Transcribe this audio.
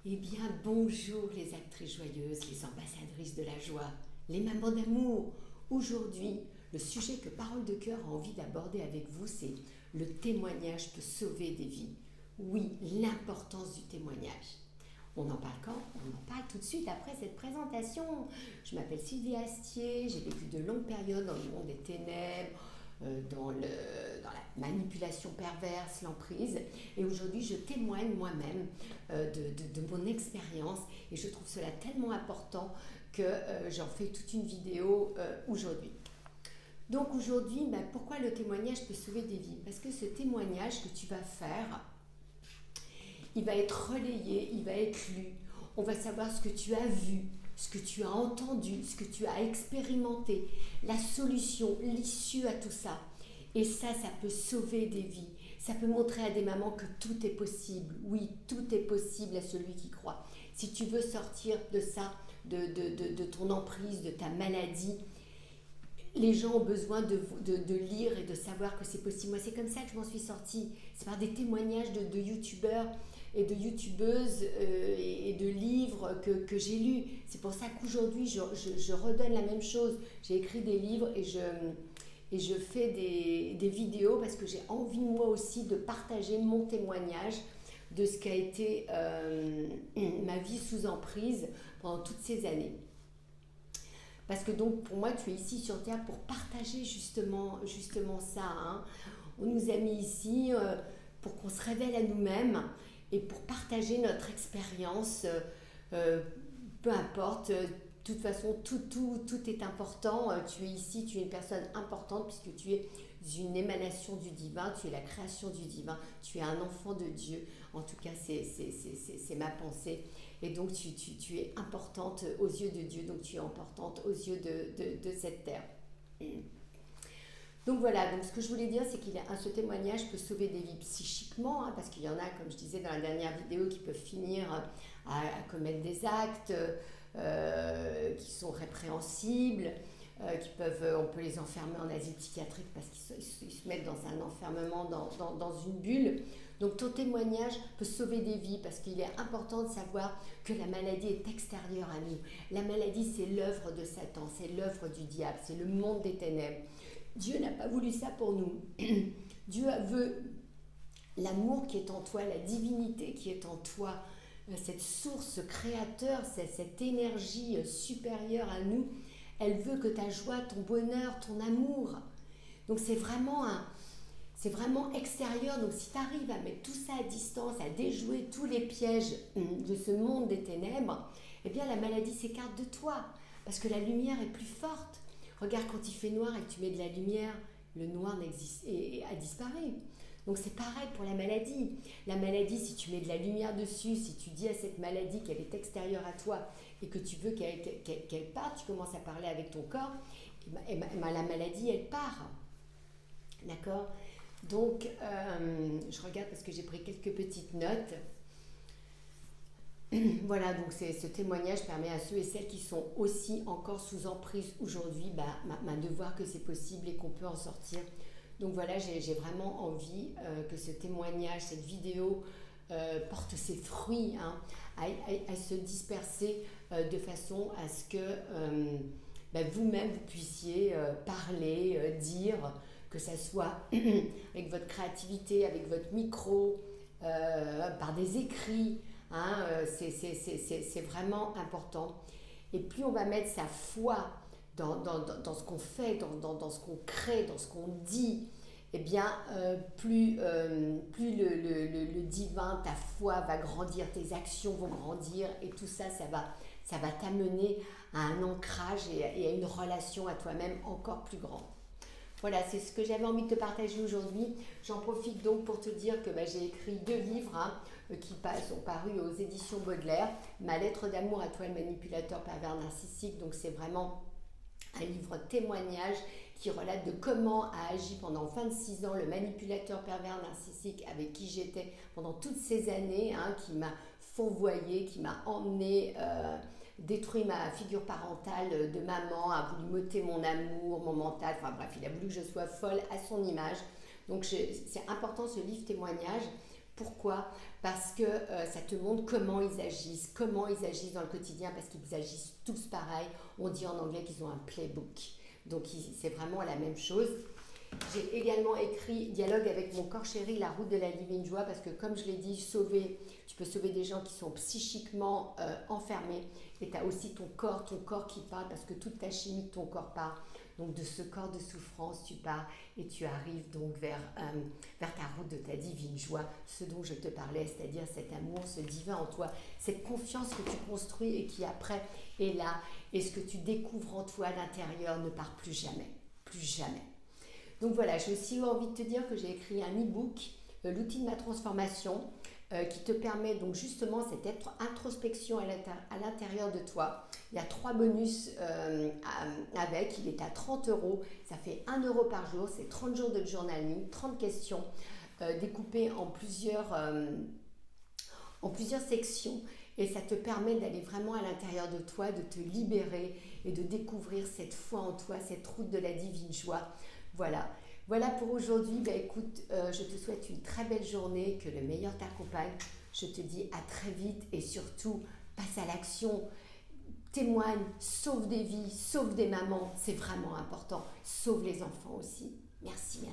Eh bien, bonjour les actrices joyeuses, les ambassadrices de la joie, les mamans d'amour. Aujourd'hui, le sujet que Parole de Cœur a envie d'aborder avec vous, c'est le témoignage peut sauver des vies. Oui, l'importance du témoignage. On en parle quand? On en parle tout de suite après cette présentation. Je m'appelle Sylvie Astier, j'ai vécu de longues périodes dans le monde des ténèbres, dans la manipulation perverse, l'emprise. Et aujourd'hui, je témoigne moi-même de mon expérience et je trouve cela tellement important que j'en fais toute une vidéo aujourd'hui. Donc aujourd'hui, pourquoi le témoignage peut sauver des vies? Parce que ce témoignage que tu vas faire, il va être relayé, il va être lu. On va savoir ce que tu as vu, ce que tu as entendu, ce que tu as expérimenté, la solution, l'issue à tout ça. Et ça peut sauver des vies. Ça peut montrer à des mamans que tout est possible. Oui, tout est possible à celui qui croit. Si tu veux sortir de ça, de ton emprise, de ta maladie, les gens ont besoin de lire et de savoir que c'est possible. Moi, c'est comme ça que je m'en suis sortie. C'est par des témoignages de youtubeurs et de youtubeuses et de livres que j'ai lus. C'est pour ça qu'aujourd'hui, je redonne la même chose. J'ai écrit des livres et je fais des vidéos parce que j'ai envie, moi aussi, de partager mon témoignage de ce qu'a été ma vie sous emprise pendant toutes ces années. Parce que donc pour moi tu es ici sur Terre pour partager justement ça. Hein. On nous a mis ici pour qu'on se révèle à nous-mêmes et pour partager notre expérience, peu importe. De toute façon, tout est important. Tu es ici, tu es une personne importante puisque tu es une émanation du divin, tu es la création du divin, tu es un enfant de Dieu. En tout cas, c'est ma pensée. Et donc, tu es importante aux yeux de Dieu, donc tu es importante aux yeux de cette terre. Donc voilà, donc ce que je voulais dire, c'est que ce témoignage peut sauver des vies psychiquement, hein, parce qu'il y en a, comme je disais dans la dernière vidéo, qui peuvent finir à commettre des actes qui sont répréhensibles, on peut les enfermer en asile psychiatrique parce qu'ils se mettent dans un enfermement, dans une bulle. Donc ton témoignage peut sauver des vies parce qu'il est important de savoir que la maladie est extérieure à nous. La maladie, c'est l'œuvre de Satan, c'est l'œuvre du diable, c'est le monde des ténèbres. Dieu n'a pas voulu ça pour nous. Dieu veut l'amour qui est en toi, la divinité qui est en toi, cette source créateur, cette énergie supérieure à nous. Elle veut que ta joie, ton bonheur, ton amour. Donc c'est vraiment extérieur. Donc si tu arrives à mettre tout ça à distance, à déjouer tous les pièges de ce monde des ténèbres, eh bien la maladie s'écarte de toi parce que la lumière est plus forte. Regarde, quand il fait noir et que tu mets de la lumière, le noir a disparu. Donc c'est pareil pour la maladie. La maladie, si tu mets de la lumière dessus, si tu dis à cette maladie qu'elle est extérieure à toi et que tu veux qu'elle parte, tu commences à parler avec ton corps, et la maladie, elle part. D'accord? Donc, je regarde parce que j'ai pris quelques petites notes. Voilà, donc ce témoignage permet à ceux et celles qui sont aussi encore sous emprise aujourd'hui de voir que c'est possible et qu'on peut en sortir. Donc voilà, j'ai vraiment envie que ce témoignage, cette vidéo porte ses fruits, hein, à se disperser de façon à ce que vous-même vous puissiez parler, dire, que ça soit avec votre créativité, avec votre micro, par des écrits. Hein, c'est vraiment important. Et plus on va mettre sa foi dans ce qu'on fait, dans ce qu'on crée, dans ce qu'on dit, eh bien, plus le divin, ta foi va grandir, tes actions vont grandir, et tout ça, ça va t'amener à un ancrage et à une relation à toi-même encore plus grande. Voilà, c'est ce que j'avais envie de te partager aujourd'hui. J'en profite donc pour te dire que j'ai écrit 2 livres qui sont parus aux éditions Baudelaire. Ma lettre d'amour à toi, le manipulateur pervers narcissique. Donc c'est vraiment un livre témoignage qui relate de comment a agi pendant 26 ans le manipulateur pervers narcissique avec qui j'étais pendant toutes ces années, hein, qui m'a fourvoyé, qui m'a emmené... détruit ma figure parentale de maman, a voulu m'ôter mon amour, mon mental, enfin bref, il a voulu que je sois folle à son image. Donc c'est important ce livre témoignage Pourquoi? Parce que ça te montre comment ils agissent dans le quotidien, parce qu'ils agissent tous pareil. On dit en anglais qu'ils ont un playbook. Donc c'est vraiment la même chose. J'ai également écrit Dialogue avec mon corps chéri, la route de la divine joie, parce que comme je l'ai dit, tu peux sauver des gens qui sont psychiquement enfermés, et tu as aussi ton corps qui parle, parce que toute ta chimie de ton corps part. Donc de ce corps de souffrance, tu pars et tu arrives donc vers ta route de ta divine joie, ce dont je te parlais, c'est-à-dire cet amour, ce divin en toi, cette confiance que tu construis et qui après est là, et ce que tu découvres en toi à l'intérieur ne part plus jamais, plus jamais. Donc voilà, j'ai aussi envie de te dire que j'ai écrit un e-book, l'outil de ma transformation, qui te permet donc justement cette introspection à l'intérieur de toi. Il y a 3 bonus avec, il est à 30 €, ça fait 1 € par jour, c'est 30 jours de journaling, 30 questions découpées en plusieurs sections, et ça te permet d'aller vraiment à l'intérieur de toi, de te libérer et de découvrir cette foi en toi, cette route de la divine joie. Voilà pour aujourd'hui. Écoute, je te souhaite une très belle journée, que le meilleur t'accompagne. Je te dis à très vite et surtout, passe à l'action, témoigne, sauve des vies, sauve des mamans, c'est vraiment important. Sauve les enfants aussi. Merci.